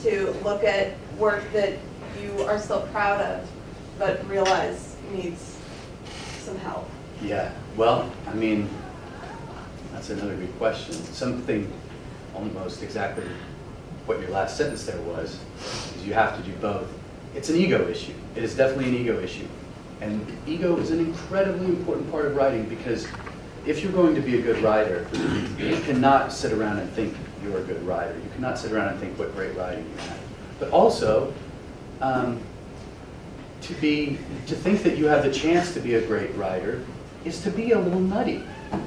to look at work that you are still proud of, but realize needs some help? Yeah, well, I mean, that's another good question. Something almost exactly what your last sentence there was, is you have to do both. It's an ego issue. It is definitely an ego issue. And ego is an incredibly important part of writing, because if you're going to be a good writer, you cannot sit around and think you're a good writer. You cannot sit around and think what great writing you have. But also, to think that you have the chance to be a great writer is to be a little nutty.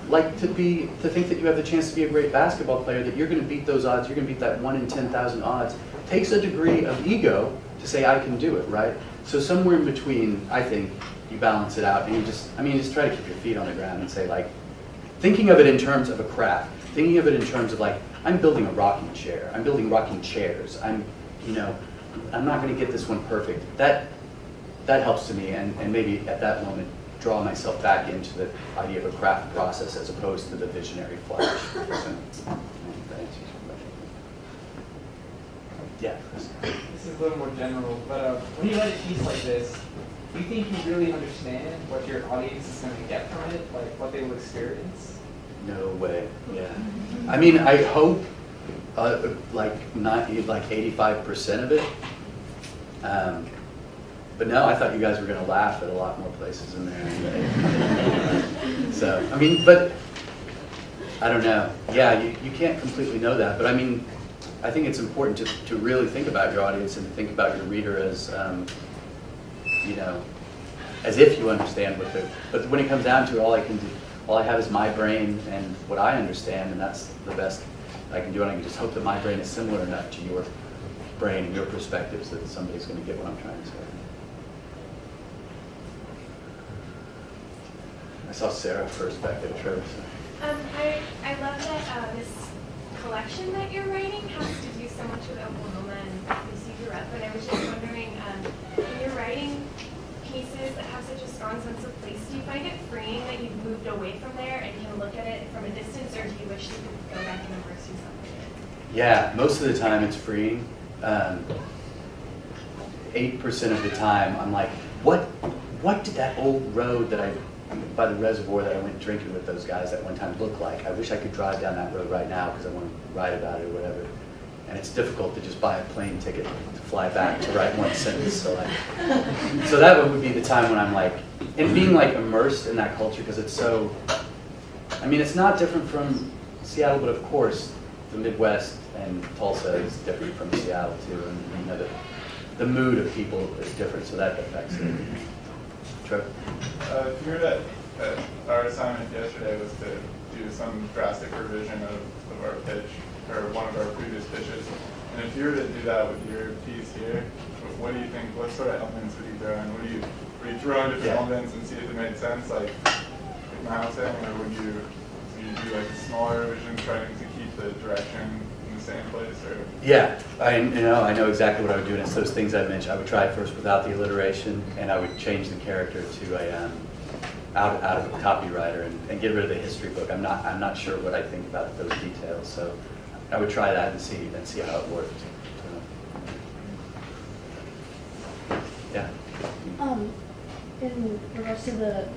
Like to think that you have the chance to be a great basketball player, that you're going to beat those odds, you're going to beat that 1 in 10,000 odds, takes a degree of ego to say I can do it, right? So somewhere in between, I think, you balance it out, and you just try to keep your feet on the ground and say, like, thinking of it in terms of a craft, thinking of it in terms of, like, I'm building a rocking chair, I'm building rocking chairs, I'm not going to get this one perfect. That helps to me, and maybe at that moment draw myself back into the idea of a craft process as opposed to the visionary flash. Yeah. This is a little more general, but when you write a piece like this, do you think you really understand what your audience is going to get from it, like what they will experience? No way. Yeah. I mean, I hope like 85% of it. But no, I thought you guys were going to laugh at a lot more places in there. So, I mean, but I don't know. Yeah, you can't completely know that. But I mean, I think it's important to really think about your audience and to think about your reader as, as if you understand what they're. But when it comes down to it, all I have is my brain and what I understand, and that's the best I can do. And I can just hope that my brain is similar enough to your brain and your perspectives that somebody's going to get what I'm trying to say. I saw Sarah first back there, Trevor. I love that this collection that you're writing has to do so much with Oklahoma and place you grew up. And I was just wondering, when you're writing pieces that have such a strong sense of place, do you find it freeing that you've moved away from there and can look at it from a distance, or do you wish you could go back and immerse yourself in it? Yeah, most of the time it's freeing. 8% of the time I'm like, what did that old road that by the reservoir that I went drinking with those guys that one time look like? I wish I could drive down that road right now because I want to write about it or whatever. And it's difficult to just buy a plane ticket to fly back to write one sentence. So that would be the time when I'm like, and being like immersed in that culture, because it's so, I mean, it's not different from Seattle, but of course the Midwest and Tulsa is different from Seattle too. And the mood of people is different, so that affects it. Trevor? If you heard that our assignment yesterday was to do some drastic revision of our pitch, or one of our previous pitches. And if you were to do that with your piece here, what do you think, what sort of elements would you throw in? Would you throw in different elements and see if it made sense, like Niall saying, or would you do like smaller revisions trying to keep the direction in the same place? Or? Yeah, I know exactly what I would do, and it's those things I mentioned. I would try it first without the alliteration, and I would change the character to a out of a copywriter and get rid of the history book. I'm not sure what I think about those details, so I would try that and see how it worked. Yeah. In regards to the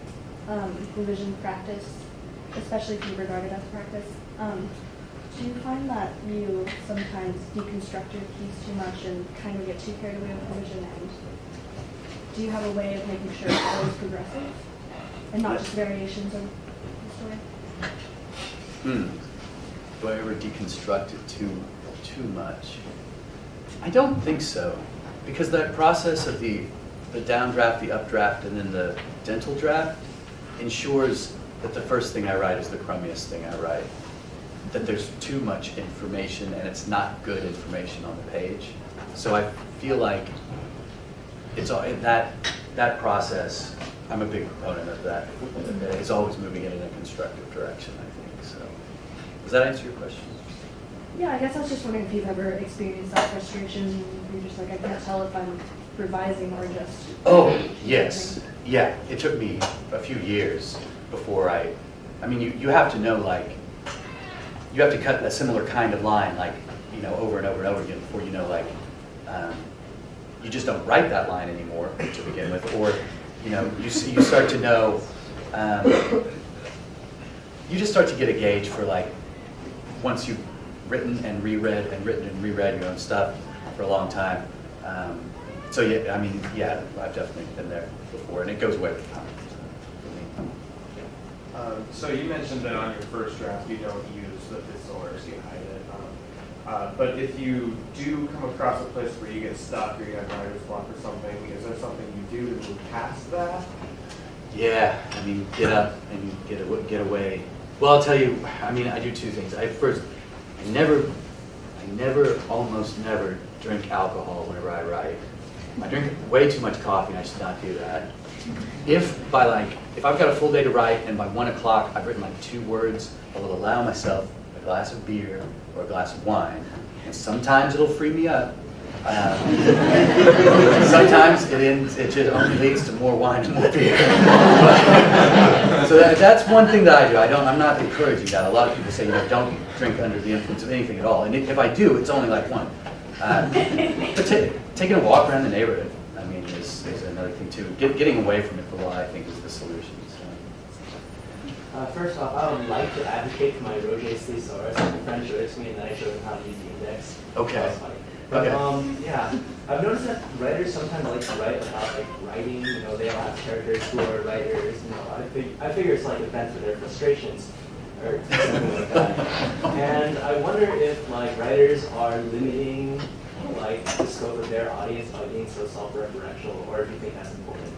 revision practice, especially if you regard it as practice, do you find that you sometimes deconstruct your piece too much and kind of get too carried away with revision? And do you have a way of making sure it's always progressive and not just variations of the story? Do I ever deconstruct it too much? I don't think so, because that process of the downdraft, the updraft, and then the dental draft ensures that the first thing I write is the crummiest thing I write. That there's too much information and it's not good information on the page. So I feel like it's all in that process. I'm a big proponent of that. It's always moving it in a constructive direction, I think. So does that answer your question? Yeah, I guess I was just wondering if you've ever experienced that frustration. You're just like, I can't tell if I'm revising or just... Oh, yes. Yeah, it took me a few years before I mean, you have to know, like, you have to cut a similar kind of line, like, you know, over and over and over again before you know, like, you just don't write that line anymore to begin with, or, you know, you start to know, you just start to get a gauge for, like, once you've written and reread your own stuff for a long time. So yeah, I mean, yeah, I've definitely been there before, and it goes away with time. So you mentioned that on your first draft you don't use the thesaurus, you hide it. But if you do come across a place where you get stuck or you have writer's block or something, is there something you do to move past that? Yeah, I mean, get up and get away. Well, I'll tell you, I mean, I do two things. I almost never drink alcohol whenever I write. I drink way too much coffee, and I should not do that. If I've got a full day to write, and by 1 o'clock I've written like 2 words, I will allow myself a glass of beer or a glass of wine, and sometimes it'll free me up. Sometimes it just only leads to more wine and more beer. So that's one thing that I do. I'm not encouraging that. A lot of people say, you know, don't drink under the influence of anything at all. And if I do, it's only like one. But taking a walk around the neighborhood, I mean, is another thing too. Getting away from it for a while, I think, is the solution. First off, I would like to advocate for my Roget's thesaurus. My friend showed it to me, and then I showed him how to use the index. Okay. That was funny. But, Okay. yeah, I've noticed that writers sometimes like to write about like writing. You know, they all have characters who are writers. You know, I figure it's like a vent for their frustrations or something like that. And I wonder if like writers are limiting like the scope of their audience by being so self-referential, or if you think that's important.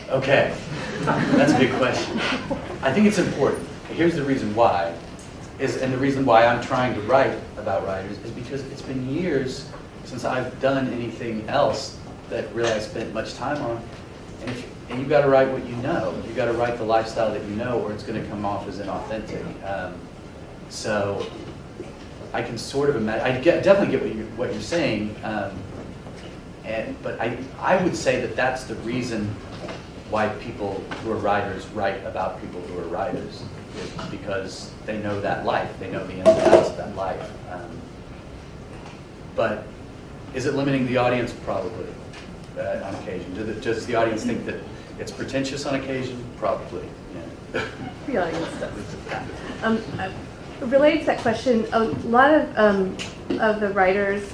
Okay, that's a big question. I think it's important. Here's the reason why. And the reason why I'm trying to write about writers is because it's been years since I've done anything else that really I spent much time on. And you've got to write what you know. You've got to write the lifestyle that you know, or it's going to come off as inauthentic. So I can sort of imagine. Definitely get what you're saying. But I would say that that's the reason why people who are writers write about people who are writers, is because they know that life, they know the ins and outs of that life. But is it limiting the audience? Probably, on occasion. Does the audience think that it's pretentious on occasion? Probably, yeah. The audience does. Related to that question, a lot of the writers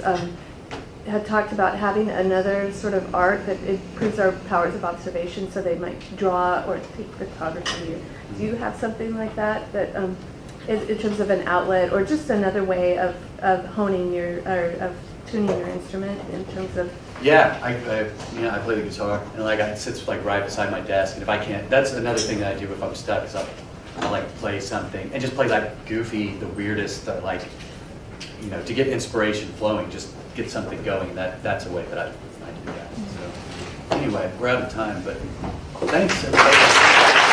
had talked about having another sort of art that improves our powers of observation, so they might draw or take photography. Do you have something like that in terms of an outlet, or just another way of honing of tuning your instrument in terms of? Yeah, I play the guitar, and like it sits like right beside my desk, and if I can't, that's another thing that I do if I'm stuck, is I'll like play something and just play like goofy, the weirdest, like, you know, to get inspiration flowing, just get something going. That's a way that I do that. So anyway, we're out of time, but thanks everybody.